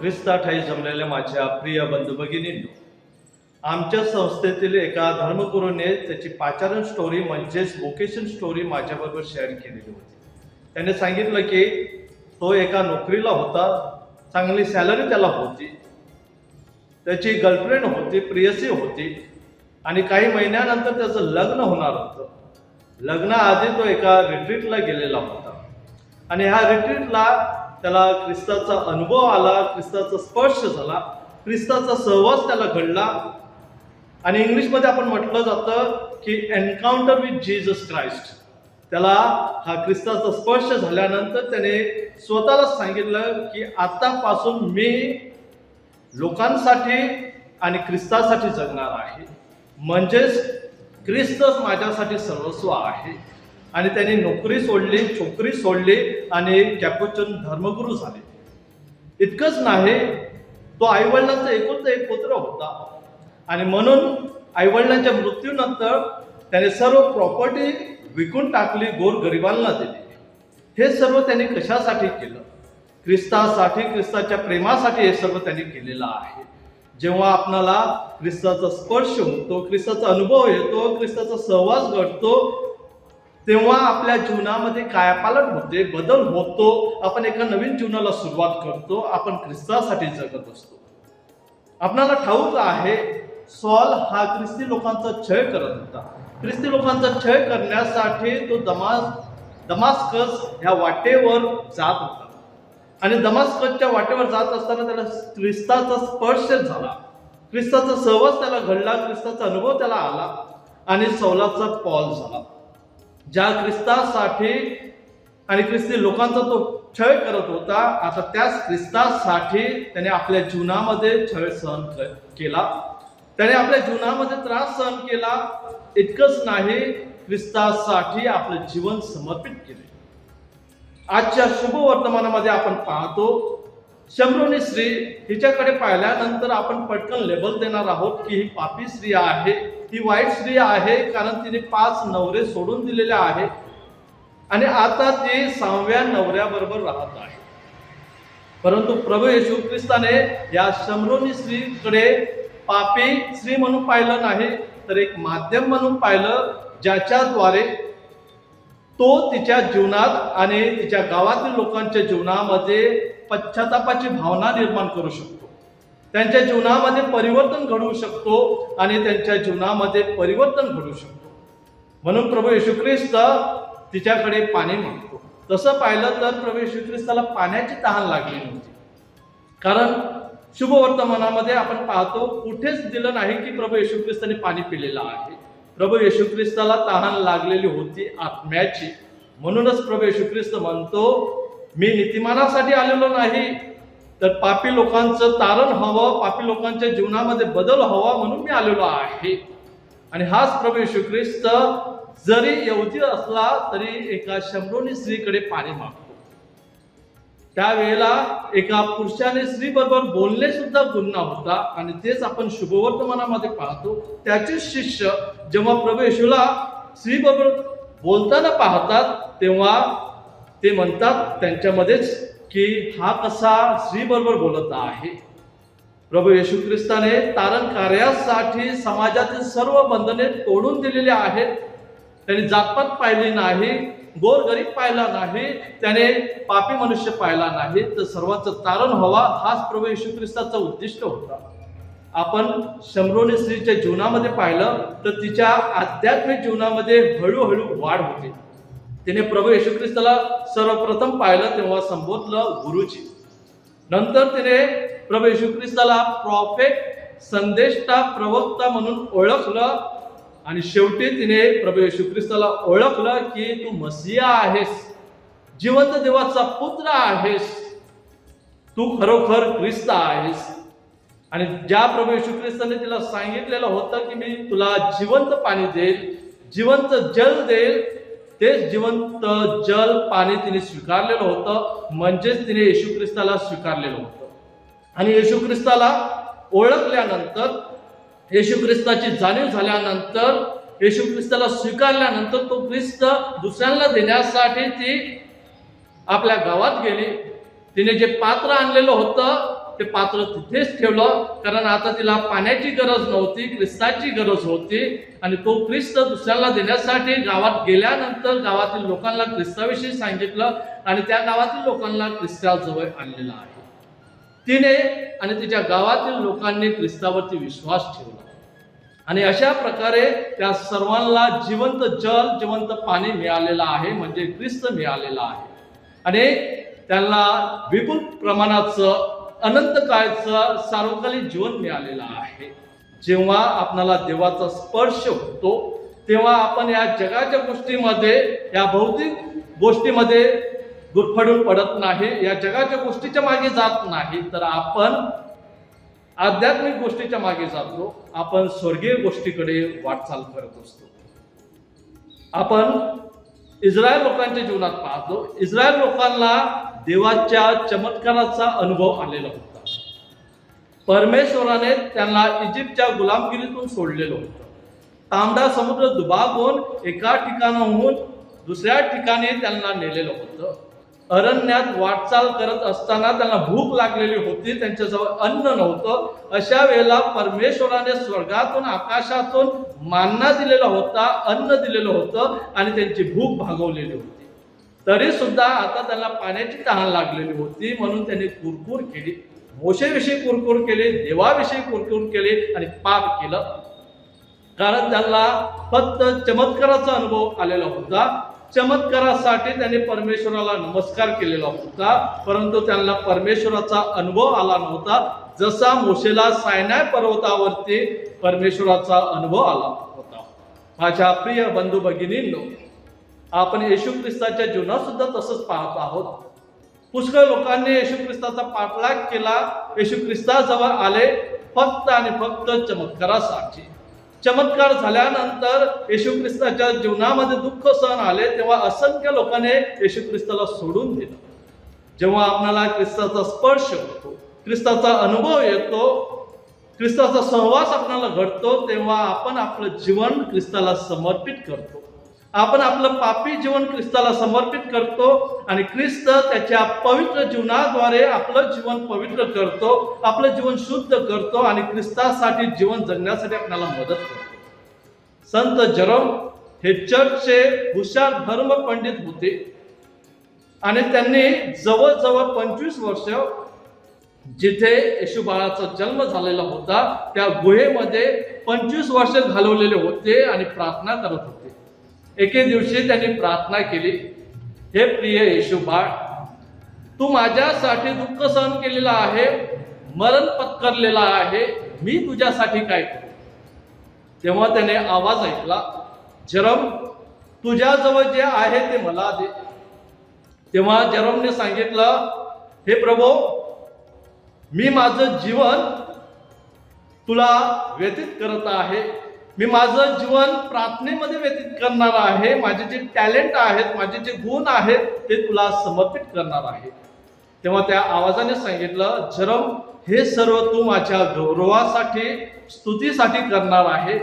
ख्रिस्ताठाई जमलेल्या माझ्या प्रिय बंधू भगिनींनो, आमच्या संस्थेतील एका धर्मगुरूने त्याची पाचारण स्टोरी म्हणजेच वोकेशन स्टोरी माझ्याबरोबर शेअर केलेली होती. त्याने सांगितलं की तो एका नोकरीला होता, चांगली सॅलरी त्याला होती, त्याची गर्लफ्रेंड होती, प्रियसी होती आणि काही महिन्यानंतर त्याचं लग्न होणार होतं. लग्नाआधी तो एका रिट्रीटला गेलेला होता आणि ह्या रिट्रीटला त्याला ख्रिस्ताचा अनुभव आला, ख्रिस्ताचा स्पर्श झाला, ख्रिस्ताचा सहवास त्याला घडला आणि इंग्लिशमध्ये आपण म्हटलं जातं की एन्काउंटर विथ जीसस क्राइस्ट. त्याला हा ख्रिस्ताचा स्पर्श झाल्यानंतर त्याने स्वतःला सांगितलं की आतापासून मी लोकांसाठी आणि ख्रिस्तासाठी जगणार आहे, म्हणजेच ख्रिस्तच माझ्यासाठी सर्वस्व आहे. आणि त्यांनी नोकरी सोडली, छोकरी सोडली आणि कॅपुचिन धर्मगुरू झाले. इतकंच नाही, तो आईवडिलांचा एकुलता एक पुत्र होता आणि म्हणून आईवडिलांच्या मृत्यूनंतर त्याने सर्व प्रॉपर्टी विकून टाकली, गोरगरिबांना दिली. हे सर्व त्यांनी कशासाठी केलं? ख्रिस्तासाठी, ख्रिस्ताच्या प्रेमासाठी हे सर्व त्यांनी केलेलं आहे. जेव्हा आपणाला ख्रिस्ताचा स्पर्श होतो, ख्रिस्ताचा अनुभव येतो, ख्रिस्ताचा सहवास घडतो, तेव्हा आपल्या जीवनामध्ये कायापालट होते, बदल होतो. आपण एका नवीन जीवनाला सुरुवात करतो. आपण ख्रिस्तासाठी जगत असतो. आपणाला ठाऊक आहे, सॉल हा ख्रिस्ती लोकांचा छळ करत होता. ख्रिस्ती लोकांचा छळ करण्यासाठी तो दमास्कस ह्या वाटेवर जात होता आणि दमास्कसच्या वाटेवर जात असताना त्याला ख्रिस्ताचा स्पर्श झाला, ख्रिस्ताचा सहवास त्याला घडला, ख्रिस्ताचा अनुभव त्याला आला आणि सौलाचा पॉल झाला. ज्या ख्रिस्तासाठी आणि ख्रिस्ती लोकांचा तो छळ करत होता, आता त्याच ख्रिस्तासाठी त्याने आपल्या जीवनामध्ये छळ सहन केला, त्याने आपल्या जीवनामध्ये त्रास सहन केला. इतकंच नाही, ख्रिस्तासाठी आपलं जीवन समर्पित केले. आजच्या शुभ वर्तमानामध्ये आपण पाहतो, शम्रोनी स्त्री, हिच्याकडे पाहिल्यानंतर आपण पटकन लेबल देणार आहोत की ही पापी स्त्री आहे, ही वाईट स्त्री आहे, कारण तिने 5 नवरे सोडून दिलेले आहे आणि आता ती 6व्या नवऱ्याबरोबर राहत आहे. परंतु प्रभू येशू ख्रिस्ताने या शम्रोनी स्त्रीकडे पापी स्त्री म्हणून पाहिलं नाही, तर एक माध्यम म्हणून पाहिलं, ज्याच्याद्वारे तो तिच्या जीवनात आणि तिच्या गावातील लोकांच्या जीवनामध्ये पश्चातापाची भावना निर्माण करू शकतो, त्यांच्या जीवनामध्ये परिवर्तन घडवू शकतो आणि त्यांच्या जीवनामध्ये परिवर्तन घडवू शकतो. म्हणून प्रभू येशू ख्रिस्त तिच्याकडे पाणी मागतो. तसं पाहिलं तर प्रभू येशू ख्रिस्ताला पाण्याची तहान लागली नव्हती, कारण शुभ वर्तमानामध्ये आपण पाहतो कुठेच दिलं नाही की प्रभू येशू ख्रिस्ताने पाणी पिलेलं आहे. प्रभू येशू ख्रिस्ताला तहान लागलेली होती आत्म्याची. म्हणूनच प्रभू येशू ख्रिस्त म्हणतो, मी नीतिमानासाठी आलेलो नाही, तर पापी लोकांचं तारण हवं, पापी लोकांच्या जीवनामध्ये बदल हवा म्हणून मी आलेलो आहे. आणि हाच प्रभू येशू ख्रिस्त जरी यहुदी असला तरी एका शम्रोनी स्त्रीकडे पाणी मागतो. त्यावेळेला एका पुरुषाने स्त्री बरोबर बोलणे सुद्धा गुन्हा होता आणि तेच आपण शुभवर्तमानामध्ये पाहतो. त्याचे शिष्य जेव्हा प्रभू येशूला स्त्री बरोबर बोलताना पाहतात, तेव्हा ते म्हणतात त्यांच्यामध्येच की हा कसा स्त्री बरोबर बोलत आहे. प्रभू येशू ख्रिस्ताने तारण कार्यासाठी समाजातील सर्व बंधने तोडून दिलेली आहेत. त्याने जातपात पाहिली नाही, गोरगरीब पाहिला नाही, त्याने पापी मनुष्य पाहिला नाही, तर सर्वांचं तारण व्हावा हाच प्रभू येशू ख्रिस्ताचा उद्दिष्ट होता. आपण शम्रोनी स्त्रीच्या जीवनामध्ये पाहिलं तर तिच्या आध्यात्मिक जीवनामध्ये हळूहळू वाढ होते. तिने प्रभू येशू ख्रिस्ताला सर्वप्रथम पाहिलं तेव्हा संबोधलं गुरुजी. नंतर तिने प्रभू येशू ख्रिस्ताला प्रॉफेट, संदेष्टा, प्रवक्ता म्हणून ओळखलं आणि शेवटी तिने प्रभू येशू ख्रिस्ताला ओळखलं की तू मसीहा आहेस, जिवंत देवाचा पुत्र आहेस, तू खरोखर ख्रिस्त आहेस. आणि ज्या प्रभू येशू ख्रिस्ताने तिला सांगितलेलं होतं की मी तुला जिवंत पाणी देईल, जिवंत जल देईल, तेच जिवंत जल पाणी तिने स्वीकारलेलं होतं, म्हणजेच तिने येशू ख्रिस्ताला स्वीकारलेलं होतं. आणि येशू ख्रिस्ताला ओळखल्यानंतर, येशू ख्रिस्ताची जाणीव झाल्यानंतर, येशू ख्रिस्ताला स्वीकारल्यानंतर तो ख्रिस्त दुसऱ्यांना देण्यासाठी ती आपल्या गावात गेली. तिने जे पात्र आणलेलं होतं ते पात्र तिथेच ठेवलं, कारण आता तिला पाण्याची गरज नव्हती, ख्रिस्ताची गरज होती. आणि तो ख्रिस्त दुसऱ्याला देण्यासाठी गावात गेल्यानंतर गावातील लोकांना ख्रिस्ताविषयी सांगितलं आणि त्या गावातील लोकांना ख्रिस्ताजवळ आणलेलं आहे. तिने आणि तिच्या गावातील लोकांनी ख्रिस्तावरती विश्वास ठेवला आणि अशा प्रकारे त्या सर्वांना जिवंत जल, जिवंत पाणी मिळालेलं आहे, म्हणजे ख्रिस्त मिळालेला आहे. आणि त्यांना विपुल प्रमाणाचं अनंत काळचं सार्वकालिक जीवन मिळालेलं आहे. जेव्हा आपल्याला देवाचा स्पर्श होतो तेव्हा आपण या जगाच्या गोष्टीमध्ये, या भौतिक गोष्टीमध्ये गुरफटून पडत नाही, या जगाच्या गोष्टीच्या मागे जात नाही, तर आपण आध्यात्मिक गोष्टीच्या मागे जातो. आपण स्वर्गीय गोष्टीकडे वाटचाल करत असतो. आपण इस्रायल लोकांच्या जीवनात पाहतो, इस्रायल लोकांना देवाच्या चमत्काराचा अनुभव आलेला होता. परमेश्वराने त्यांना इजिप्तच्या गुलामगिरीतून सोडलेलं होतं. तांबडा समुद्र दुभागून एका ठिकाणाहून दुसऱ्या ठिकाणी त्यांना नेलेलं होतं. अरण्यात वाटचाल करत असताना त्यांना भूक लागलेली होती, त्यांच्याजवळ अन्न नव्हतं. अशा वेळेला परमेश्वराने स्वर्गातून, आकाशातून मान्ना दिलेला होता, अन्न दिलेलं होतं आणि त्यांची भूक भागवलेली होती. तरी सुद्धा आता त्यांना पाण्याची तहान लागलेली होती, म्हणून त्यांनी कुरकुर केली. मोशेविषयी कुरकुर केली, देवाविषयी कुरकुर केली आणि पाप केलं, कारण त्यांना फक्त चमत्काराचा अनुभव आलेला होता. चमत्कारासाठी त्यांनी परमेश्वराला नमस्कार केलेला होता, परंतु त्यांना परमेश्वराचा अनुभव आला नव्हता. जसा मोशेला सायनाय पर्वतावरती परमेश्वराचा अनुभव आला होता. माझ्या प्रिय बंधू भगिनींनो, आपण येशू ख्रिस्ताच्या जीवनात सुद्धा तसंच पाहत आहोत. पुष्कळ लोकांनी येशू ख्रिस्ताचा पाठलाग केला, येशू ख्रिस्ताजवळ आले फक्त आणि फक्त चमत्कारासाठी. चमत्कार झाल्यानंतर येशू ख्रिस्ताच्या जीवनामध्ये दुःख सहन आले, तेव्हा असंख्य लोकांनी येशू ख्रिस्ताला सोडून दिलं. जेव्हा आपल्याला ख्रिस्ताचा स्पर्श होतो, ख्रिस्ताचा अनुभव येतो, ख्रिस्ताचा सहवास आपल्याला घडतो, तेव्हा आपण आपलं जीवन ख्रिस्ताला समर्पित करतो. आपण आपलं पापी जीवन ख्रिस्ताला समर्पित करतो आणि ख्रिस्त त्याच्या पवित्र जीवनाद्वारे आपलं जीवन पवित्र करतो, आपलं जीवन शुद्ध करतो आणि ख्रिस्तासाठी जीवन जगण्यासाठी आपल्याला मदत करतो. संत जरोम हे चर्चचे हुशार धर्म पंडित होते आणि त्यांनी जवळजवळ 25 वर्ष जिथे येशू बाळाचा जन्म झालेला होता त्या गुहेमध्ये 25 वर्ष घालवलेले होते आणि प्रार्थना करत होते. एके दिवशी त्यांनी प्रार्थना केली, हे प्रिय येशू बाळ, तू माझ्यासाठी दुःख सहन केलेलं आहे, मरण पत्करलेला आहे, मी तुझ्यासाठी काय करू? तेव्हा त्याने आवाज ऐकला, जरम, तुझ्याजवळ जे आहे ते मला दे. तेव्हा जरमने सांगितलं, हे प्रभू, मी माझं जीवन तुला व्यतीत करत आहे, मी माझं जीवन प्रार्थनेमध्ये व्यतीत करणार आहे, माझे जे टॅलेंट आहेत, माझे जे गुण आहेत ते तुला समर्पित करणार आहे. तेव्हा त्या आवाजाने सांगितलं, जरम, हे सर्व तू माझ्या गौरवासाठी, स्तुतीसाठी करणार आहे,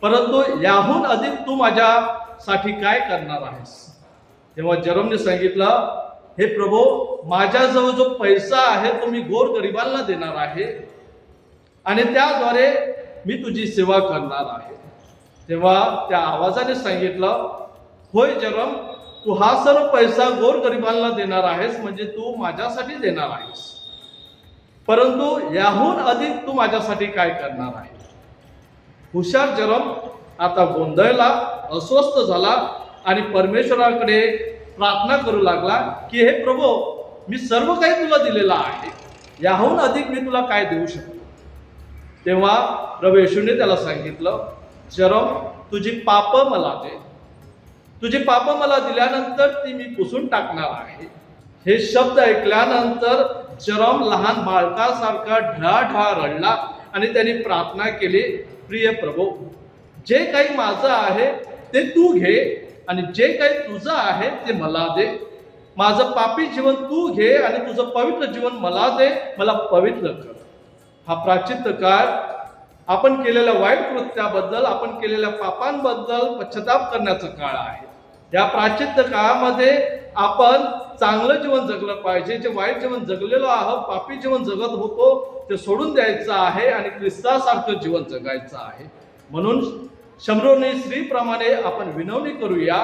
परंतु याहून अधिक तू माझ्यासाठी काय करणार आहेस? तेव्हा जरमने सांगितलं, हे प्रभू, माझ्याजवळ जो पैसा आहे तो मी गोरगरिबांना देणार आहे आणि त्याद्वारे मी तुझी सेवा करणार आहे. तेव्हा त्या आवाजाने सांगितलं, होय जरम, तू हा सर्व पैसा गोरगरिबांना देणार आहेस, म्हणजे तू माझ्यासाठी देणार आहेस, परंतु याहून अधिक तू माझ्यासाठी काय करणार आहे? हुशार जरम आता गोंधळला, अस्वस्थ झाला आणि परमेश्वराकडे प्रार्थना करू लागला की हे प्रभू, मी सर्व काही तुला दिलेलं आहे, याहून अधिक मी तुला काय देऊ शकतो? तेव्हा प्रभू येशूने त्याला सांगितलं, जरम, तुझी पाप मला दे, तुझी पाप मला दिल्यानंतर ती मी पुसून टाकणार आहे. हे शब्द ऐकल्यानंतर जरम लहान बाळकासारखा ढळाढळा रडला आणि त्यांनी प्रार्थना केली, प्रिय प्रभू, जे काही माझं आहे ते तू घे आणि जे काही तुझं आहे ते मला दे. माझं पापी जीवन तू घे आणि तुझं पवित्र जीवन मला दे, मला पवित्र कर. हा प्रायश्चित्त काळ आपण केलेल्या वाईट कृत्याबद्दल, आपण केलेल्या पापांबद्दल पश्चाताप करण्याचा काळ आहे. या प्रायश्चित्त काळामध्ये आपण चांगलं जीवन जगलं पाहिजे. जे वाईट जीवन जगलेलो आहोत, पापी जीवन जगत होतो, ते सोडून द्यायचं आहे आणि ख्रिस्तासारखं जीवन जगायचं आहे. म्हणून शमरोनी स्त्रीप्रमाणे आपण विनवणी करूया,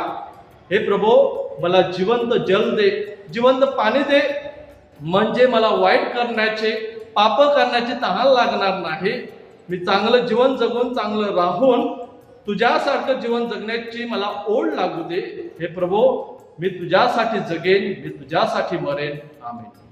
हे प्रभो मला जिवंत जल दे, जिवंत पाणी दे, म्हणजे मला वाईट करण्याचे, पाप करण्याची तहान लागणार नाही. मी चांगलं जीवन जगून, चांगलं राहून तुझ्यासारखं जीवन जगण्याची मला ओढ लागू दे. हे प्रभो, मी तुझ्यासाठी जगेन, मी तुझ्यासाठी मरेन. आमेन.